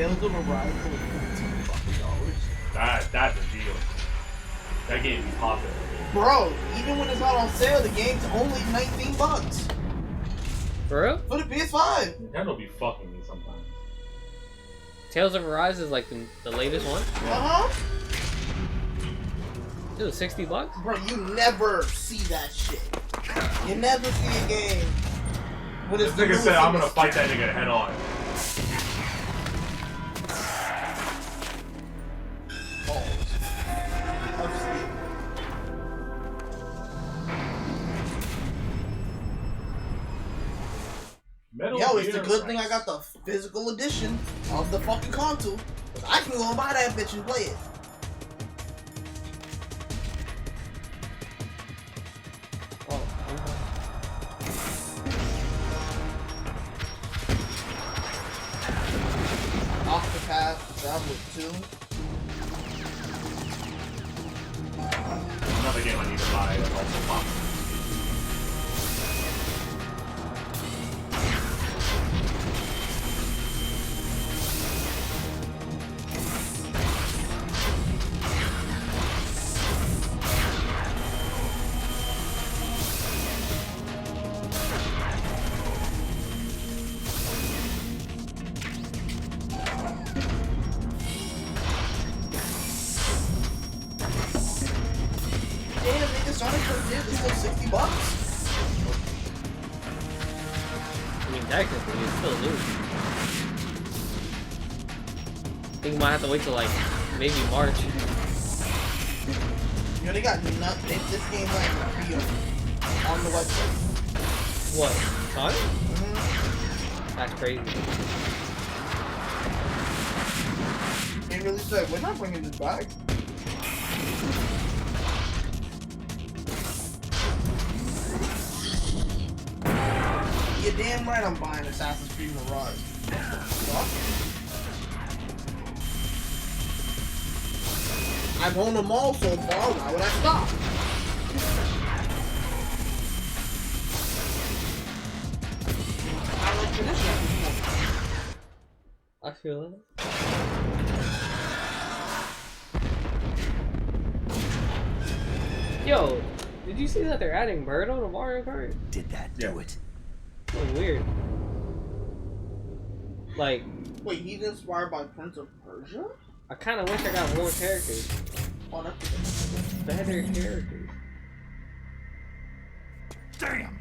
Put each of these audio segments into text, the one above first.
Tales of Arise for $15. That's a deal. That game is popular. Bro, even when it's not on sale, the game's only $19. For real? For the PS5. Nintendo be fucking me sometimes. Tales of Arise is like the latest one? It was $60? Bro, you never see that shit. You never see a game. This nigga said I'm gonna fight that nigga head on. Yo, it's a good thing I got the physical edition of the fucking console. I can go and buy that bitch and play it. Octopath Traveler 2. Another game I need to buy that's also popular. Sonic Frontier is still $60. I mean, technically, it's still new. I think we might have to wait till like maybe March. You know, they got nothing. This game like on the website. What? Sonic? That's crazy. They really said, we're not bringing this back. You're damn right I'm buying Assassin's Creed Mirage. I've owned them all so far, why would I stop? I like tradition at this point. I feel it. Yo, did you see that they're adding Birdo to Mario Kart? Did that do it? So weird. Like, wait, he's inspired by Prince of Persia? I kind of wish I got more characters. Oh, that's better characters. Damn.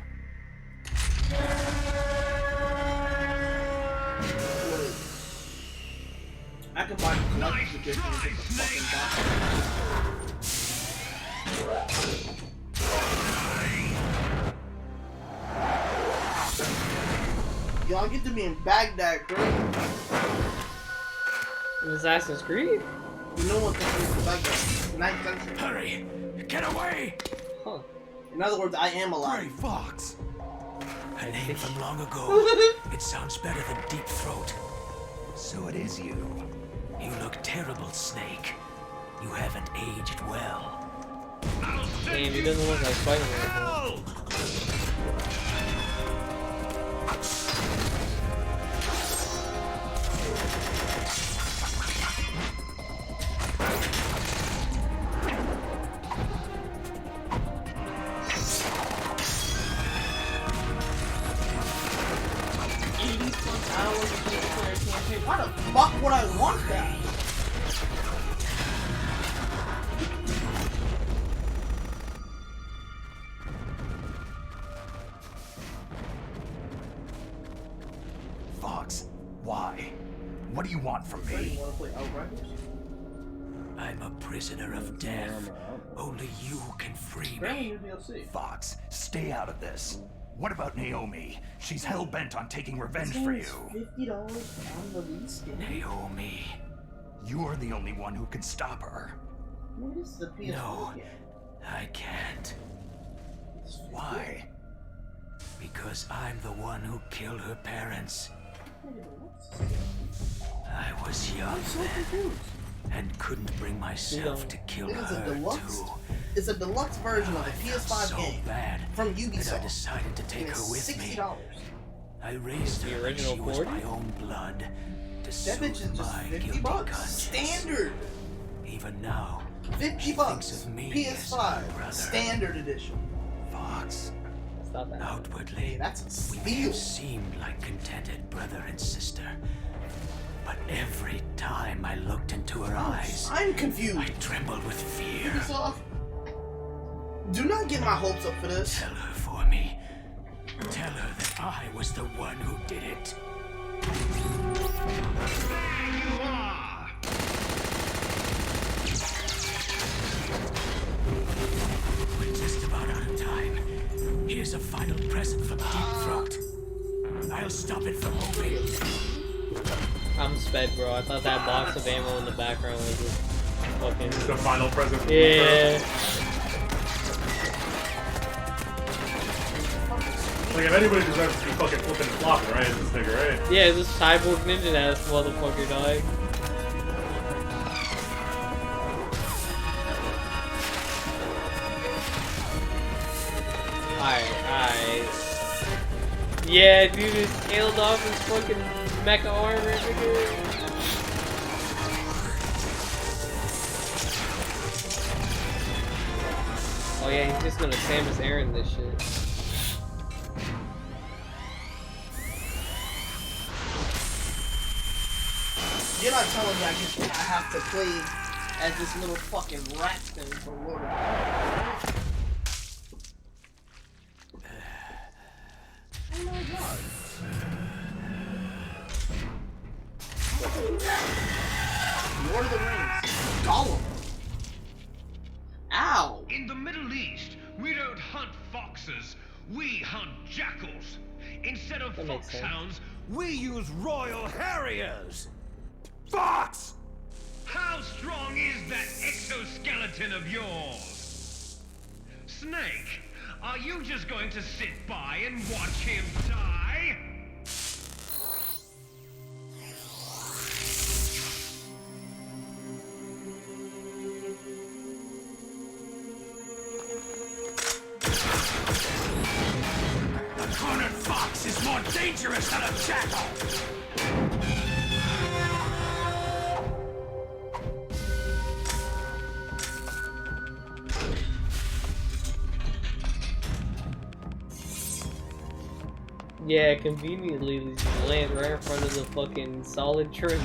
I can buy the collector's edition and get the fucking box. Y'all get to be in Baghdad, bro. Assassin's Creed? You know what this is, Baghdad. 9th century. Hurry! Get away! Huh. In other words, I am alive. Gray Fox. A name from long ago. It sounds better than Deep Throat. So it is you. You look terrible, Snake. You haven't aged well. Damn, he doesn't look like Spider-Man. Why the fuck would I want that? Fox, why? What do you want from me? You wanna play Outriders? I'm a prisoner of death. Only you can free Apparently me. new DLC. Fox, stay out of this. What about Naomi? She's hell-bent on taking revenge for you. $50 on the release game. Naomi. You're the only one who can stop her. What is the PS4 No, game? I can't. Why? Because I'm the one who killed her parents. I was young I'm so then confused. and couldn't bring myself to kill It is a her deluxe. too. It's a deluxe version of a I felt PS5 so game bad from that I Ubisoft. decided to And take it's her with me. $60. I raised The her like original she was 40? my own blood, to That bitch is soothe just my 50 guilty bucks. conscience. Standard. Even now, 50 she bucks. thinks of me as PS5. her brother. Standard edition. Fox. Stop that. Outwardly, Hey, that's a we may steal. have seemed like contented brother and sister. But every time I looked into her eyes, I'm confused. I trembled with fear. Ubisoft, do not get my hopes up for this. Tell her for me. Tell her that I was the one who did it. There you are! We're just about out of time. Here's a final present from Deep Throat. I'll stop it from moving. I'm sped, bro. I thought that box of ammo in the background was just fucking. The final present. From Yeah. Like, if anybody deserves to be fucking flipping and flopping, right? It's this nigga, right? Yeah, this cyborg ninja ass motherfucker died. Alright. Yeah, dude is scaled off his fucking mecha armor, nigga. Oh yeah, he's just gonna Samus Aran this shit. You're not telling me I have to play as this little fucking rat thing for Lord. Oh my god. Lord of the Rings. Gollum. Ow. In the Middle East, we don't hunt foxes, we hunt jackals. Instead of That makes sense. foxhounds, We use Royal Harriers! Fox! how strong is that exoskeleton of yours? Snake, are you just going to sit by and watch him die? A cornered fox is more dangerous than a jackal! Yeah, conveniently they just land right in front of the fucking solid trim.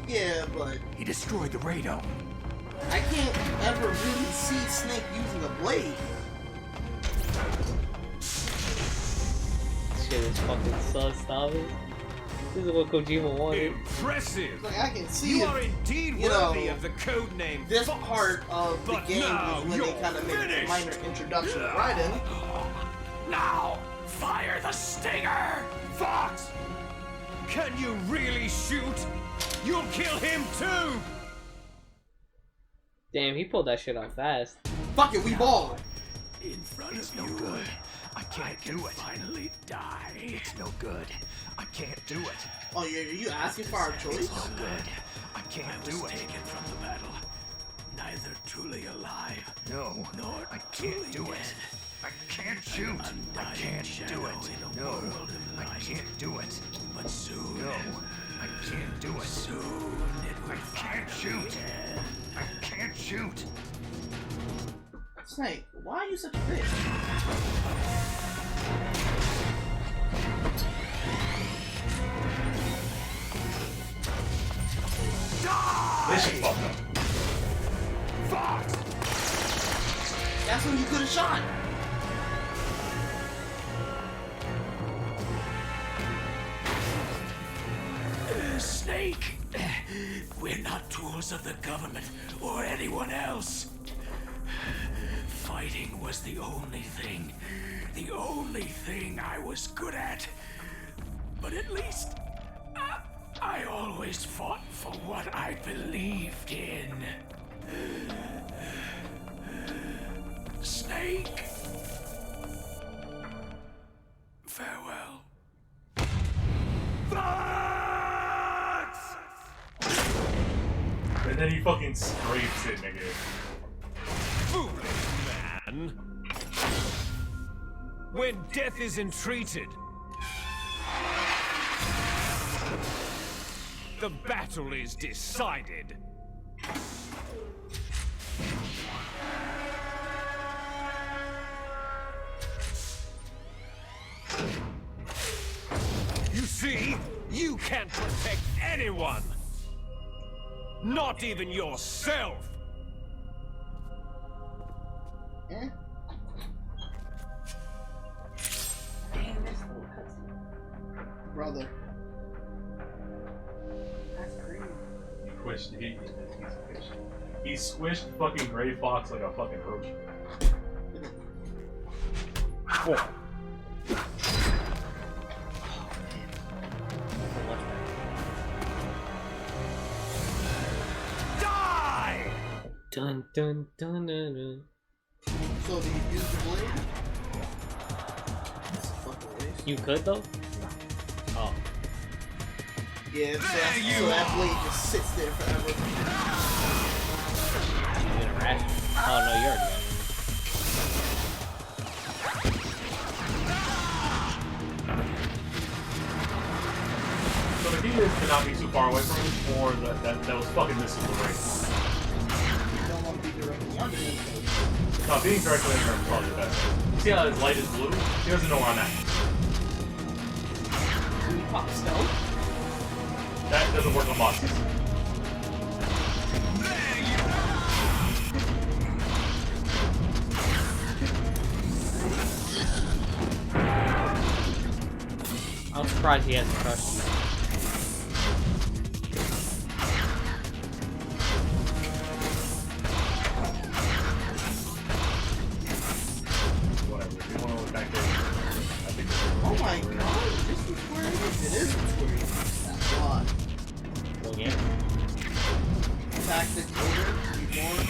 Yeah, but He destroyed the radome. I can't ever really see Snake using a blade. Shit is fucking sus, stop it. This is what Kojima wanted. Impressive! Like I can see You it. are indeed you know, worthy of the code name This Fox. part of the But game now was when they you're kind of made a finished. minor introduction to Raiden. Now, fire the stinger! Fox! Can you really shoot? You'll kill him too! Damn, he pulled that shit off fast. Fuck it, we ball. In front of you. Good. I can't do it. Finally die. It's no good. I can't do it. Oh yeah, you asking for our choice? No good. I can't do it. Taken from the battle. Neither truly alive. No. Nor I can't do it. I can't shoot. I can't do it. No. I can't do it. But soon. No. I can't do it. Soon it will. I can't shoot. I can't shoot. Snake, why are you such a bitch? This shit fucked up. Fox! That's when you could have shot. Snake, we're not tools of the government or anyone else. Fighting was the only thing I was good at. But at least, I always fought for what I believed in. Snake, farewell. And then he fucking scrapes it, nigga. Foolish man. When death is entreated, the battle is decided. You see, you can't protect anyone. Not even yourself. Eh? Brother. That's crazy. He squished fucking Gray Fox like a fucking roach. Oh. Die! Dun dun dun dun dun. So do you use the blade? That's a fucking waste. You could though? Oh. Yeah, so that blade just sits there forever. You gonna rash? Oh no, you already got it. So the key is to not be too far away from him, or that was fucking missing the race. You don't want to be directly under him. No, being directly under him is probably the best. See how his light is blue? He doesn't know where I'm at. Can you pop stone? That doesn't work on bosses. I'm surprised he hasn't crushed you. Whatever. If you want to look back there, I think Oh my god, this is where it is. It is where it is. That's why. Well, yeah. Tactic over, reborn.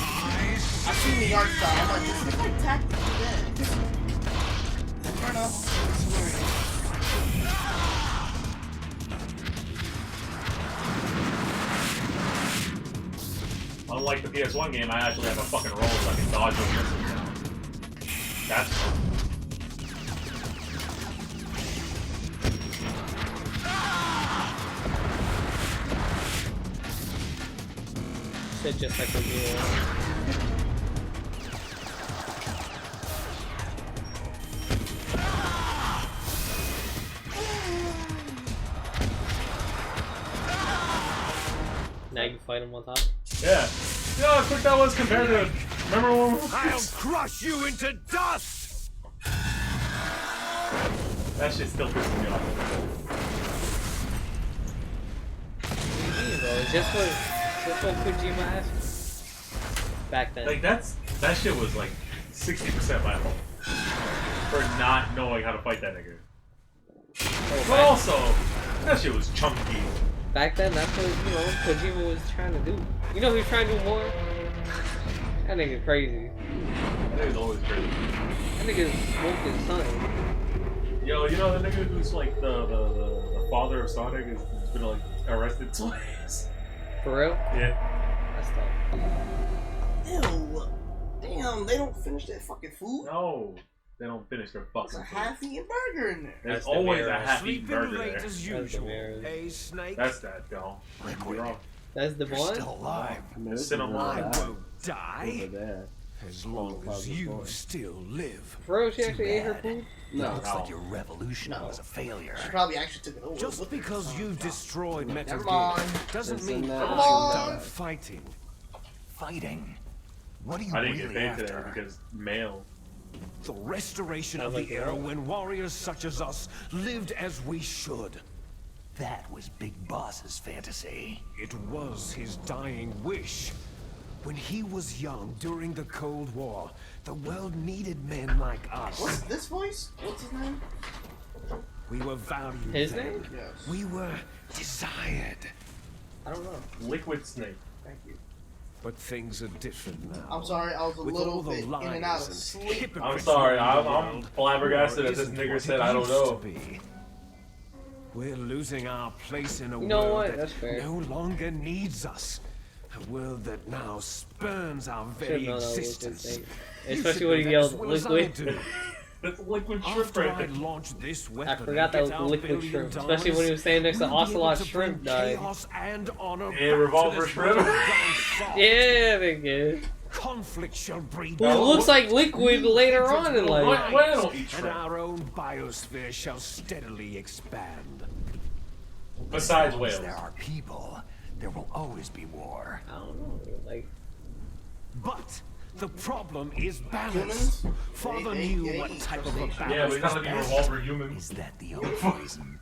I've seen the art style. I'm like, this is like tactic revenge. Fair enough. This is where it is. Unlike the PS1 game, I actually have a fucking roll so I can dodge those missiles now. That's fun. Shit, just like a real. Now you fight him on top. Yeah. You know how quick that was compared to. Remember when we I'll crush you into dust! That shit still pisses me off. Is this what Kojima asked? Back then. Like that shit was like 60% my fault for not knowing how to fight that nigga. But also, that shit was chunky. Back then, that's what, you know, Kojima was trying to do. You know, he was trying to do more. That nigga crazy. That nigga's always crazy. That nigga smoked his son. Yo, you know the nigga who's like the father of Sonic has been like arrested twice. For real? Yeah. That's tough. Ew. Damn, they don't finish their fucking food? No, they don't finish their fucking There's a food. half-eaten burger in there. There's That's the always a mirror. half-eaten burger Sleeping late there. as the usual. mirror. Hey, Snake. That's that, though. Liquid. That's the You're one? still alive. Cinnamon. I won't die as long as you still live. For real, she actually Too ate her bad. food? No. Looks like your revolution No. was a failure. She probably actually took it over. Just What the because fuck? you've destroyed Metal Never Gear mind. doesn't mean Never you're mind. done fighting. Fighting. What are you I didn't really get paid after? today because male. The restoration of Sounds the like era a- when warriors such as us lived as we should. That was Big Boss's fantasy. It was his dying wish. When he was young during the Cold War, the world needed men like us. What's this voice? What's his name? We were valued. His then. name? Yes. We were desired. I don't know. Liquid Snake. Thank you. But things are different now. I'm sorry, I was a With little all the bit in lies and out of and sleep. I'm hypocrites sorry, around the I'm world, flabbergasted war that this isn't nigga what said it I don't used know. to be. We're losing our place in a You know world what? that That's fair. no longer needs us. A world that now spurns our very Should've known that was his existence. thing. You Especially should when he know that yelled as well as I liquid. do. That's liquid shrimp After right I there. launch this I weapon, forgot that and was get our liquid $1 shrimp, billion, especially when he was standing next to we'll be able Ocelot to shrimp bring died. chaos and honor Yeah, back revolver to this shrimp. world gone soft. Yeah, nigga. Conflict shall breed. Well, it looks like liquid later on in life. Why I don't eat And shrimp? our own biosphere shall steadily expand. Besides As whales. there are people, there will always be war. I don't know, like. But the problem is balance. Humans? Father They knew what eat type of a crustaceans. Yeah, balance we gotta was be best. revolver human. Is that the only reason?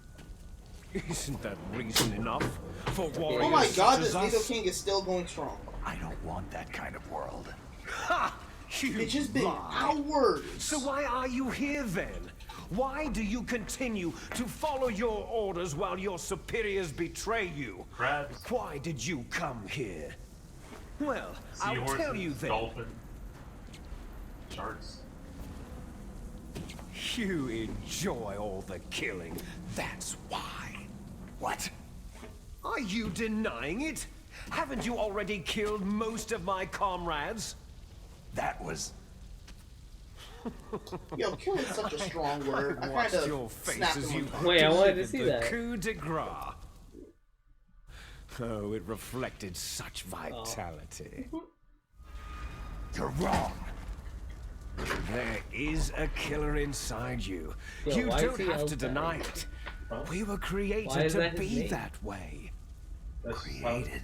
Isn't that reason enough for warriors Oh my god, such this as Nido us? King is still going strong. I don't want that kind of world. Ha! You It's just been lie. hours. So why are you here then? Why do you continue to follow your orders while your superiors betray you? Crabs, Why did you come here? Well, I'll seahorses, tell you then. dolphin, sharks. You enjoy all the killing. That's why. What? Are you denying it? Haven't you already killed most of my comrades? That was... Yo, killing is such a strong word. I watched kind your of face snapped as in you my tongue. Wait, I wanted to delivered see the that. coup de grace. Oh, it reflected such vitality. You're wrong. There is a killer inside you. Yo, You why is don't he have to outside? deny it. We were Why created is to that his be name? that way. That's Created.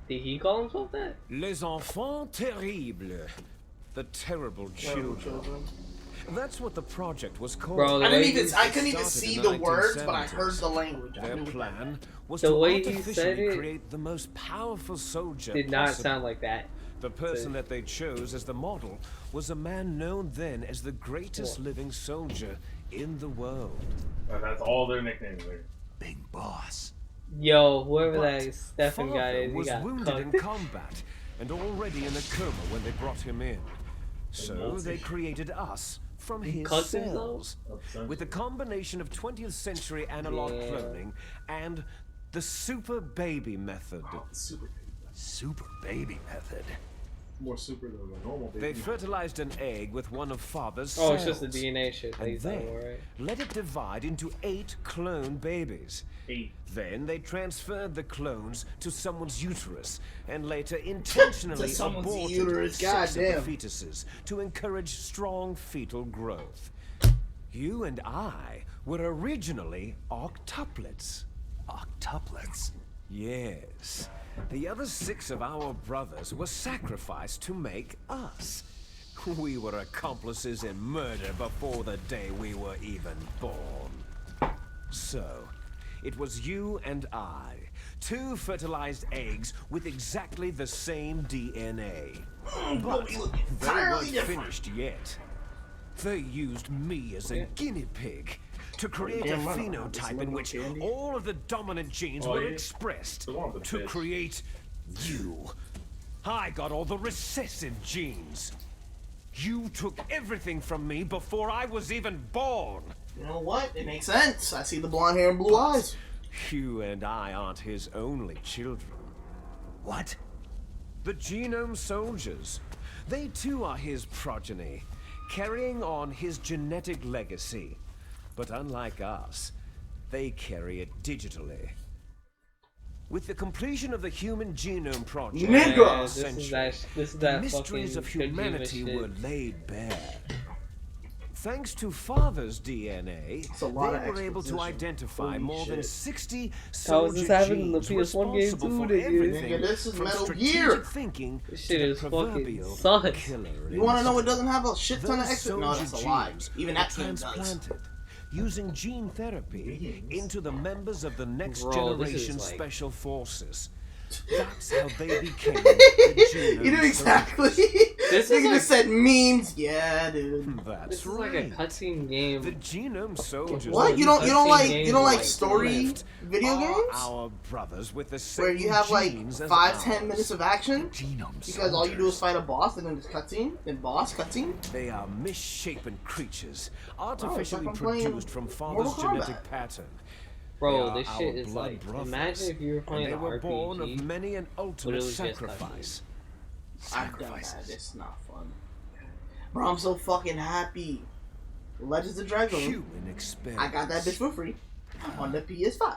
Did he call himself that? Les enfants terribles. The terrible children. That's what the project was called. Bro, the I way couldn't he, even Started see in the words, but I 1970s. heard the language. I Their knew plan was The to way he artificially said it create the most powerful soldier did not possible. sound like that. The person that they chose as the model was a man known then as the greatest living soldier in the world. That's all their nicknames are. Big boss. Yo, whoever But that Stefan Father guy is, he was got wounded in cooked. combat and already in a coma when they brought him in. So they created us from his cooked himself? cells with a combination of 20th century analog Yeah. cloning and the super baby method. Super baby. Super baby method. More super than a normal They baby. fertilized an egg with one of Father's Oh, cells. it's just the DNA shit that And he's then talking about, right? let it divide into 8 clone babies. 8. Then they transferred the clones to someone's uterus and later intentionally To someone's aborted uterus, 6 of the goddamn. fetuses to encourage strong fetal growth. You and I were originally octuplets. Octuplets. Yes. The other 6 of our brothers were sacrificed to make us. We were accomplices in murder before the day we were even born. So, it was you and I, 2 fertilized eggs with exactly the same DNA. But we look they entirely weren't different. finished yet. They used me as a guinea pig to create a Damn right, I'm not phenotype in which candy. all of the dominant genes Oh, were yeah? expressed The one with the to fish. create you. I got all the recessive genes. You took everything from me before I was even born. You know what? It makes sense. I see the blonde hair and blue eyes. You and I aren't his only children. What? The Genome Soldiers. They too are his progeny, carrying on his genetic legacy. But unlike us, they carry it digitally. With the completion of the Human Genome Project, Nigga! Yeah, last this is century, that. This is the that mysteries fucking of Kojima humanity shit. were laid bare. Thanks to Father's DNA, a lot they of were able to exposition. identify Holy more than shit. 60 How is soldier this happening in the genes PS1 game responsible too, for nigga? everything Nigga, this is from Metal strategic Gear. thinking This to shit the is fucking proverbial sucks. killer You want to know what instinct. doesn't have a shit ton of Those extra? No, that's a soldier lie. genes Even were that game does. transplanted using gene therapy into the members of the next Bro, this is generation like- special forces. That's how they became the You Genome knew exactly. This Nigga is like- just said memes. Yeah, dude. Soldiers. That's This is right. like a cutscene game. The Genome Soldiers. What? were You don't Cutscene like games like like story left video are games Our brothers with the same where you have like genes as 5-10 ours. minutes of action Genome because all you do is soldiers. fight a boss and then just cutscene, then boss cutscene. They are misshapen creatures, artificially I'm playing produced from Father's Mortal Kombat. genetic pattern. They Bro, are this our shit is blood like. brothers, Imagine if you were playing and an they were born of RPG. many an ultimate was just sacrifice. I've done that. Sacrifices. It's not fun. Bro, I'm so fucking happy. Legends of Dragoon. Human experiment. I got that bitch for free on the PS5.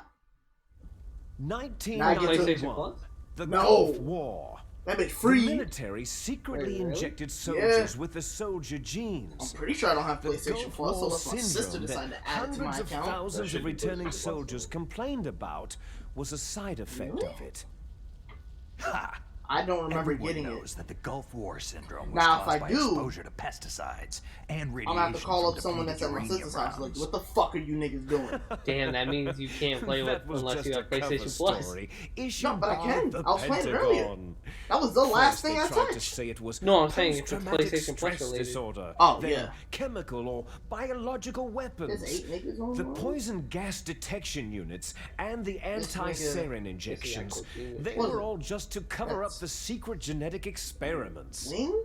1991. The No. Gulf War. That bitch free. The military secretly Wait, really? injected soldiers with the soldier genes. I'm pretty sure I don't have The PlayStation Gulf Plus, so War that's my sister syndrome decided that to add it to my hundreds of account. thousands That of should be returning PlayStation Plus. soldiers complained about was a side effect Really? of it. Ha! I don't remember Everyone getting knows it. that the Gulf War syndrome was Now, if caused I by do, exposure to pesticides and I'm radiation gonna have to call from up someone that's at my depleted sister's house. Like, uranium what the fuck are you niggas doing? Damn, that means you can't play with That was unless just you a have cover PlayStation Plus. story issued No, but I by can. the I was playing it earlier. Pentagon. That was the last First, thing they I tried to touched. say it was No, I'm saying if it's post-traumatic PlayStation Plus stress related. disorder, Oh, then yeah. chemical or biological weapons. There's 8 niggas on The the road? poison gas detection units and the anti-sarin injections, they What is were it? all just to cover up That's- the secret genetic experiments. Wing?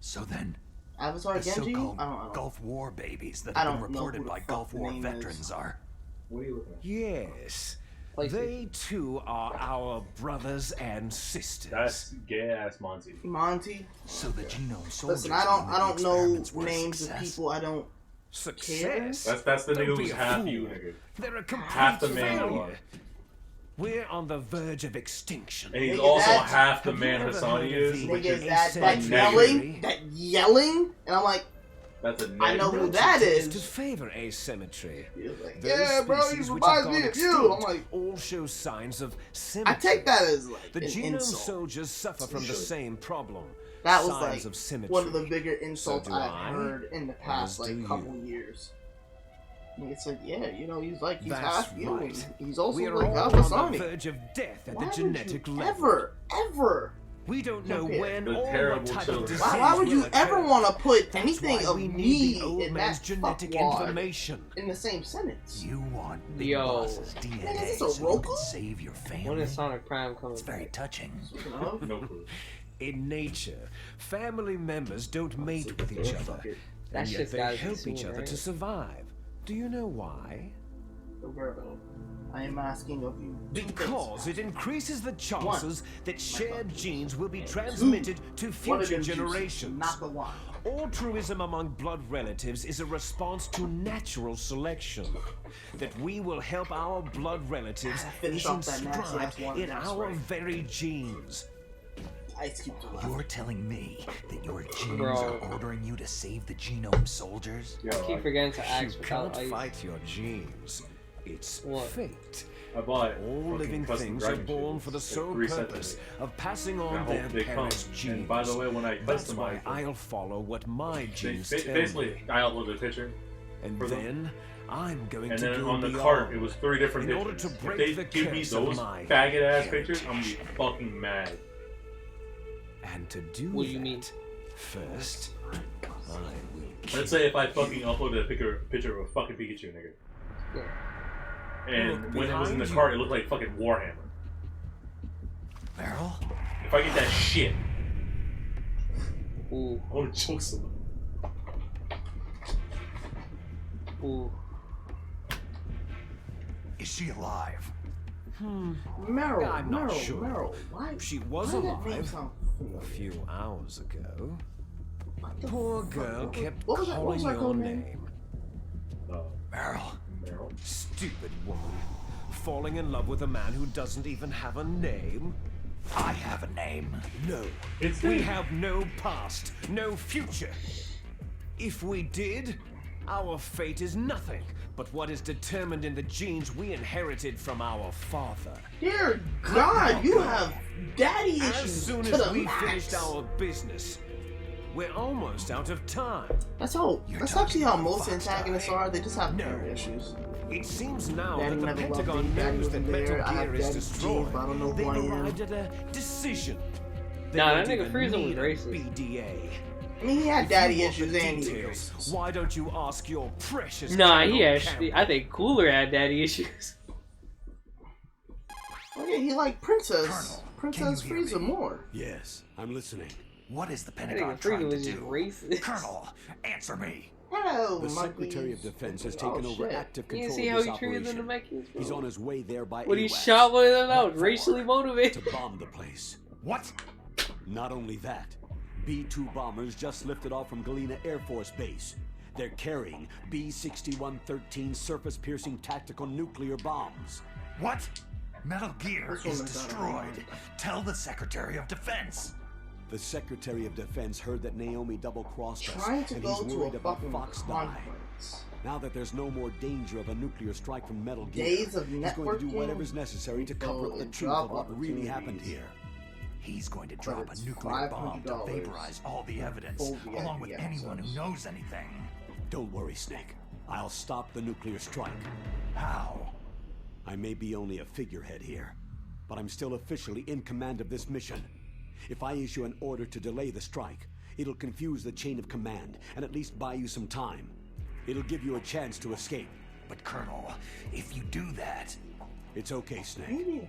So then, Avatar the Genji? so-called I don't. Gulf War babies that I have been don't know reported who the by fuck Gulf the War name veterans is. are. What are you looking at? Yes, PlayStation. they too are our brothers and sisters. That's gay ass Monty. Monty. So the genome soldiers. Listen, I mean that don't the know experiments were a names of success. people. I don't. Success. That's the Don't nigga be who's a half fool. you, nigga. They're a complete Half the man you failure. are. We're on the verge of extinction. And he's Nigga, also that's- half the Have man you ever Hassani heard of is, the- which Nigga, is that negative. yelling, and I'm like, That's a I negative. know who Logic that is is. to favor asymmetry. He was like, Those yeah, bro, species you which have remind me gone of you. I'm extinct like, all show signs of symmetry. I take that as like The an genome insult. soldiers suffer from the same problem. That was signs like of symmetry. one of the bigger insults do I've I, heard in the past as like do couple you. years. And it's like, yeah, you know, he's like, he's That's half you. right. And he's also We are like all half on the Hassani. verge of death at Why the would genetic you level. ever We don't know compare when the or what terrible type of children? disease why would you will ever occur. want to put That's anything why of we need me the old in man's that genetic fuckwad information. in the same sentence? You want Big Yo. Boss's Nigga, DNA is this so a you Roku? can save your family. When is Sonic Prime coming? It's very touching. You know? No clue. In nature, family members don't mate with each other, That and yet shit's they gotta be help soon, each other right? to survive. Do you know why? Roberto, I am asking of you. two things. Because it increases the chances that shared genes will be Two. transmitted to One of future them juices, generations. not the one. Altruism among blood relatives is a response to natural selection. That we will help our blood relatives Finish is off that nasty ass inscribed one, in that's our right. very genes. Ice Cube to the left. You're telling me that your genes Bro. are ordering you to save the genome soldiers? Yeah, I keep forgetting to You ask without can't ice. fight your genes. It's What? fate. I bought All fucking living custom things are dragon born shit. for the It's sole like 3 sets of purpose it. of passing And I on hope their they come. parents' genes. And by the way, when I That's customize why them, I'll follow what my genes tell basically, me. I uploaded a picture, And for them. then I'm going and to then go on the beyond. cart, it was 3 different In order pictures. to break If the they give me curse of those my faggot ass heritage. pictures, I'm gonna be fucking mad. And to do What do you that, mean? first, I will Let's say if I fucking uploaded a picture of a fucking Pikachu, nigga. Yeah. And Look when it was in the behind cart, it looked like fucking Warhammer. Meryl? If I get that shit, Ooh, I wanna choke someone. ooh. Is she alive? Meryl, I'm not Meryl, sure. Meryl. Why? She was why did that name alive sound a familiar? few hours ago. What the Poor fuck? girl What was- kept what was that- what calling was her your code name? name. Meryl? Meryl. Stupid woman. Falling in love with a man who doesn't even have a name? I have a name. No. It's We me. have no past, no future. If we did, our fate is nothing but what is determined in the genes we inherited from our father. Dear God, you have daddy As issues soon to as the we max. finished our business, we're almost out of time. That's how. You're That's actually how talking most about antagonists Fox, are. They just have No. parent issues. It seems now Daddy that the never loved Pentagon me, Daddy knows that wasn't Metal there, I have Gear is daddy's destroyed. genes, but I don't know They've who I am. arrived at a decision. They Nah, don't that nigga even Frieza was need a racist. BDA. I mean, he had If daddy you want issues the and details, issues. why don't you ask your precious Nah, he Colonel actually. Campbell? I think Cooler had daddy issues. Oh yeah, he liked Princess Colonel, can you hear Frieza me? more. Yes, I'm listening. What is the I Pentagon think trying Frieza to was just do? racist. Colonel, answer me. Hello, The monkeys. Secretary of Defense has taken Oh, over shit. active You control see of how this he treated the operation. Namekians? He's on his way there by When he AWACS shot one of them, that was What for? racially motivated. to bomb the place. What? Not only that, B-2 bombers just lifted off from Galena Air Force Base. They're carrying B-6113 surface-piercing tactical nuclear bombs. What? Metal Gear is destroyed. Tell the Secretary of Defense. The Secretary of Defense heard that Naomi double-crossed us, Trying to and go he's to worried a about fucking Fox Die. conference. Now that there's no more danger of a nuclear strike from Metal Gear, Days of he's going to do networking, whatever's necessary to cover up the truth of what really happened here. He's going to drop a nuclear bomb to vaporize all the evidence, along with anyone who knows anything. Don't worry, Snake. I'll stop the nuclear strike. How? I may be only a figurehead here, but I'm still officially in command of this mission. If I issue an order to delay the strike, it'll confuse the chain of command and at least buy you some time. It'll give you a chance to escape. But Colonel, if you do that... It's okay, Snake.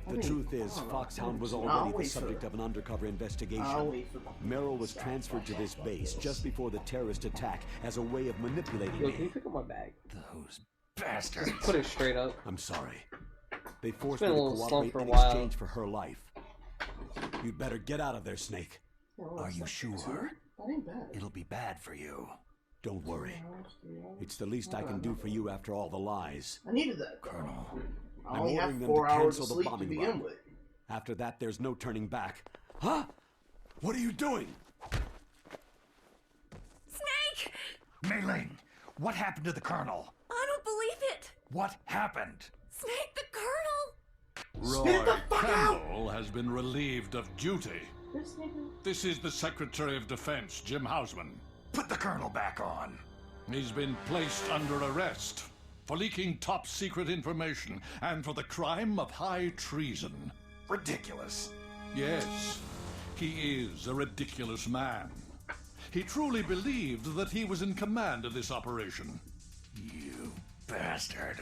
The truth is, Foxhound was already the subject of an undercover investigation. Merrill was transferred to this base just before the terrorist attack as a way of manipulating Yo, can you me. pick up my bag? Those bastards. Put it straight up. I'm sorry. They forced It's me been a to little slow cooperate for a in while. exchange for her life. You'd better get out of there, Snake. Are you sure? That ain't bad. It'll be bad for you. Don't worry. It's the least I can do for you after all the lies. I needed that. Colonel. I I'm only have ordering them 4 to hours cancel of the sleep to bombing begin run. with. After that, there's no turning back. Huh? What are you doing? Snake! Mei Ling, what happened to the Colonel? I don't believe it! What happened? Snake, the Colonel! Spit the fuck out! Campbell has been relieved of duty. This nigga. This is the Secretary of Defense, Jim Hausman. Put the Colonel back on. He's been placed under arrest for leaking top-secret information and for the crime of high treason. Ridiculous. Yes, he is a ridiculous man. He truly believed that he was in command of this operation. You bastard.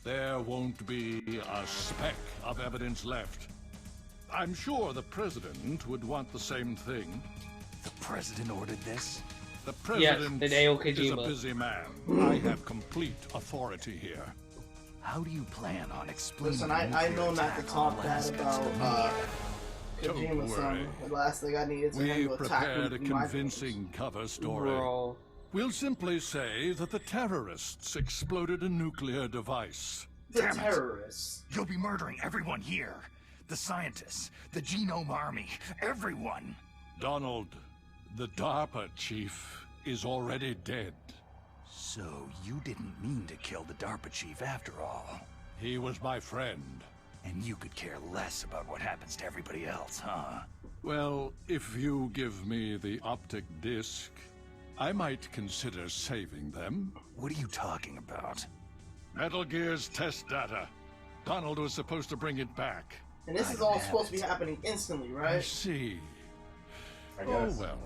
There won't be a speck of evidence left. I'm sure the President would want the same thing. The President ordered this? The President Hideo is a Kojima. busy man. I have complete authority here. How do you plan on explaining Listen, the I nuclear know not attack to on talk bad Alaska to the about media? Kojima Don't son. worry. The last thing I need is for him We've to attack prepared a me. My convincing cover story. Bro. We'll simply say that the terrorists exploded a nuclear device. the Damn it. terrorists. You'll be murdering everyone here. The scientists, the Genome Army, everyone. Donald, the DARPA chief, is already dead. So you didn't mean to kill the DARPA chief after all. He was my friend. And you could care less about what happens to everybody else, huh? Well, if you give me the optic disc, I might consider saving them. What are you talking about? Metal Gear's test data. Donald was supposed to bring it back. And this I is all don't supposed to be have it. happening instantly, I right? see. I Oh guess. well.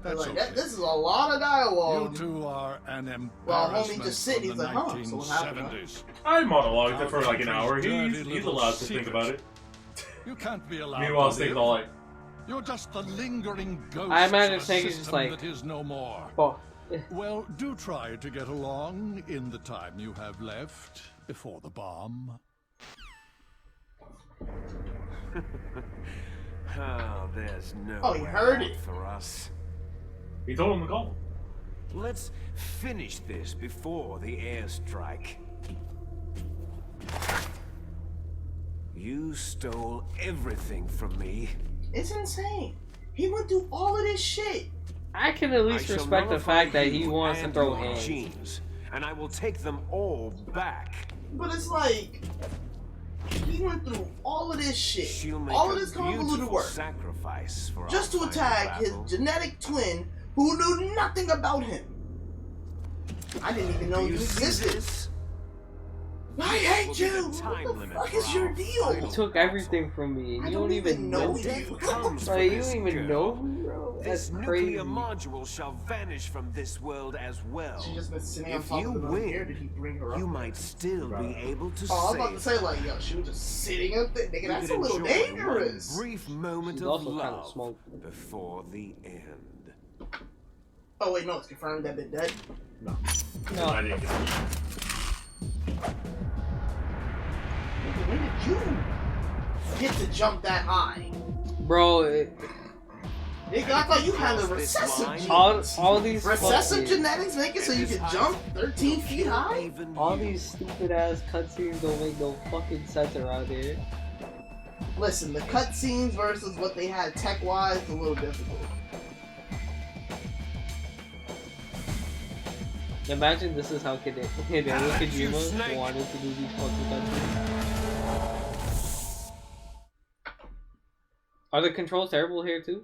That's Like, okay. this is a lot of dialogue. You two are an Well, embarrassment homie just sitting, from he's the like, huh, so what happened, huh? 1970s. I monologued it for like an hour. Dirty He's little allowed to think secret. about it. You can't be allowed Meanwhile, to Snake's live. all like, You're just the lingering ghost I imagine of a Snake is just system like- that is no more. Oh. Well, do try to get along in the time you have left before the bomb. Oh, there's no Oh, you way heard out it. for us. he told him to call. Let's finish this before the airstrike. You stole everything from me. It's insane. He went through all of this shit. I can at least I shall respect the nullify fact that he you wants to and throw your hands. genes, and I will take them all back. But it's like he went through all of this shit, She'll make all a of this convoluted beautiful work, sacrifice for just our to final attack his battle. genetic twin who knew nothing about him. I didn't even know Do you you see existed. this? I hate Will be the you. time What the limit fuck for is your our deal? final He took everything from me, and I you don't don't even know know me. you. Comes for Like, you this don't even girl. know me, bro. That's This crazy. nuclear module shall vanish from this world as well. She just been sitting on If top you of the win, here. Did he bring her up? You might still be able to Oh, I was about to save say like, yo, she was just sitting up there. Nigga, You that's could a little enjoy dangerous. one brief moment She's of also kinda love smoked. before the end. Oh wait, no, it's confirmed that they're dead. No. I didn't get it. Nigga, when did you get to jump that high? Bro, Nigga, I thought you had the recessive genes. All these recessive fucking, genetics make it so you can jump 13 feet high? all these stupid ass cutscenes don't make no fucking sense around here. Listen, the cutscenes versus what they had tech-wise is a little difficult. Imagine this is how Hideo Kojima wanted to do these fucking cutscenes. Are the controls terrible here too?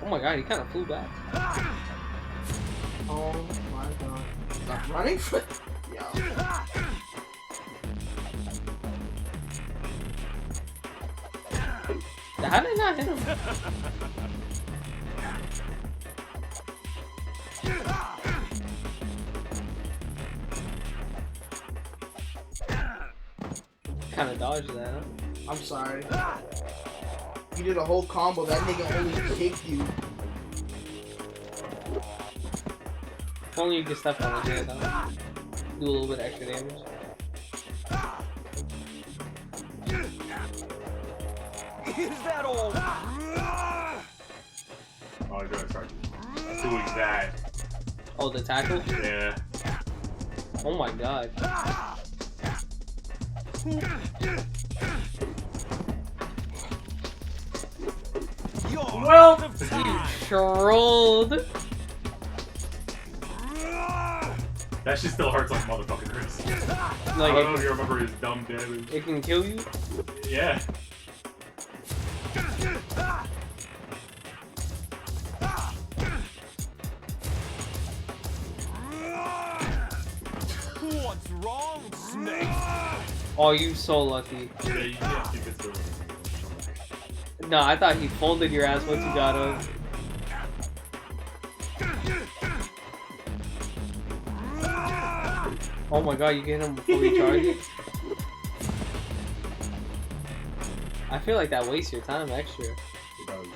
Oh my god, he kind of flew back. Oh my god. Stop running for yo. How did I not hit him? Kind of dodged that, huh? I'm sorry. You did a whole combo, that nigga only kicked you. If only you could step on it here, though. Do a little bit extra damage. Is that all? Oh, I'm gonna start doing that. Oh, the tackle? Yeah. Oh my god. Well, you trolled. That shit still hurts like motherfucking Chris. Like, I don't know if you remember his dumb damage. It can kill you? Yeah. What's wrong, Snake? Oh, you so lucky. Yeah, you can't keep it through. No, I thought he folded your ass once you got him. Oh my god, you get him before he charges? I feel like that wastes your time extra. It does.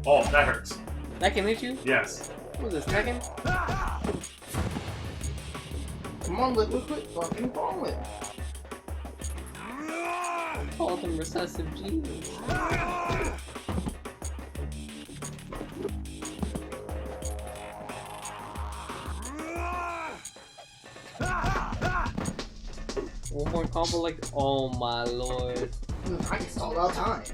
Oh, that hurts. That can hit you? Yes. What is this, Tekken? Come on, Liquid, quit fucking falling. Call them recessive genes. One more combo like, oh my lord. I can stall out time.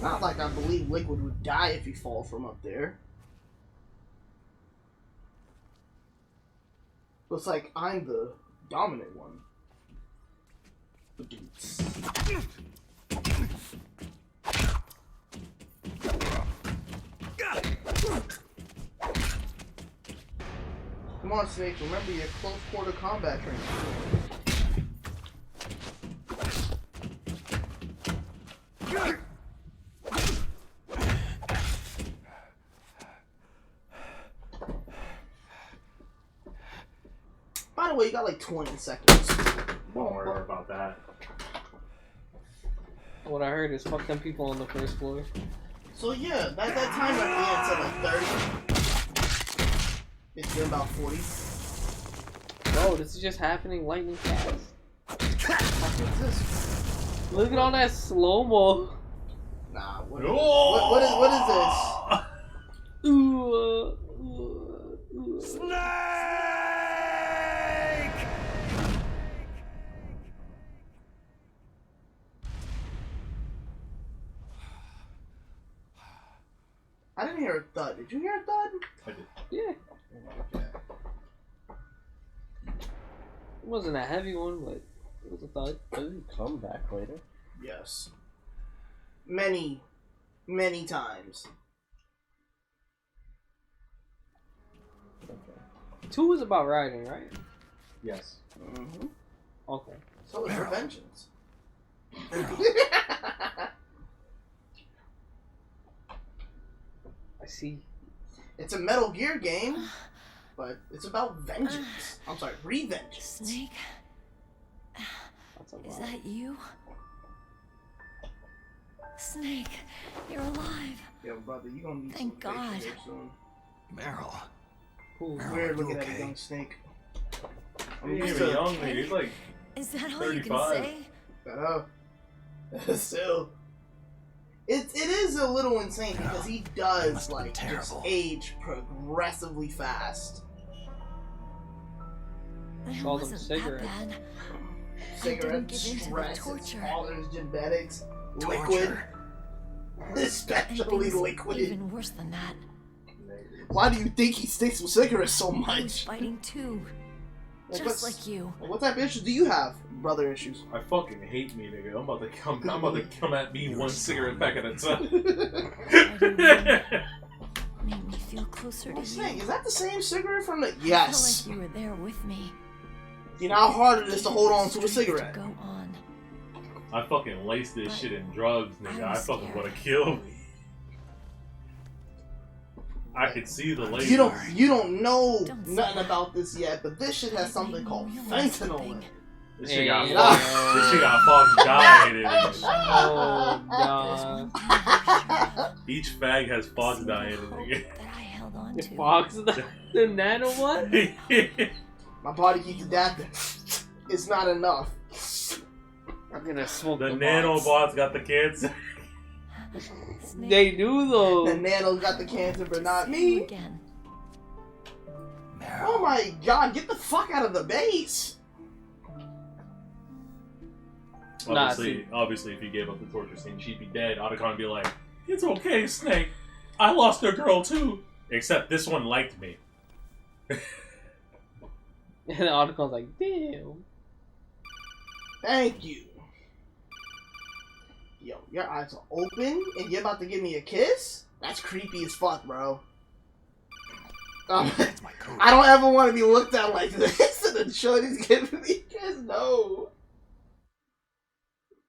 Not like I believe Liquid would die if he fall from up there. Looks like I'm the dominant one. Come on, Snake, remember your close quarter combat training. By the way, you got like 20 seconds. Don't worry about that. What I heard is fuck them people on the first floor. So yeah, that time at the end said like 30. It's been about 40. Bro, this is just happening lightning fast. What is this? Look at all that slow-mo. Nah, what is this? Snake! I didn't hear a thud. Did you hear a thud? I did. Yeah. Okay. It wasn't a heavy one, but it was a thud. Doesn't he come back later? Yes. Many, many times. Okay. 2 is about Raiden, right? Yes. Mm-hmm. Okay. So is Revengeance. I see. It's a Metal Gear game, but it's about vengeance. I'm sorry, revenge. Snake? That's a Is lot. that you? Snake, you're alive. Yo, brother, you gonna need Thank some God. here soon. Meryl. It's weird looking at a young Snake. He's not even young, nigga. He's like Is that all 35. you can say? Shut up. Still. It is a little insane because he does like just age progressively fast. It Call them wasn't that cigarettes. bad. Cigarettes, give in to the stress, torture. father's genetics, liquid, Torture. especially Things liquid. Even worse than that. Why do you think he sticks with cigarettes so I was much? fighting too. Like, Just like you. What type of issues do you have? Brother issues. I fucking hate me, nigga. I'm about to come at me one cigarette pack at a time. Made me feel closer to you. Snake, is that the same cigarette from the? I felt Yes. like you were there with me. You know how hard it is to hold on to a cigarette. Go on. I fucking laced this shit in drugs, nigga. I was fucking scared. wanna kill me. I could see the laser. You don't know Don't say nothing that. about this yet, but this shit has something called Realize fentanyl in something. it. This shit got Hey, fucked. This shit got fucked died in it. Oh, There's no. one thing I'm sure of. Each fag has fox See dye the in hope it, that I held on The to. fox, the nano one? nigga. My body keeps adapting. It's not enough. I'm gonna smoke The the nanobots got the kids. Snake, They do though. The nano got the cancer, but not see you me. again. Oh my god, get the fuck out of the base! Obviously, if you gave up the torture scene, she'd be dead. Otacon would be like, "It's okay, Snake. I lost a girl too. Except this one liked me." And the article's like, damn. Thank you. Yo, your eyes are open and you're about to give me a kiss? That's creepy as fuck, bro. That's my coat. I don't ever want to be looked at like this and then Shorty's giving me a kiss. No.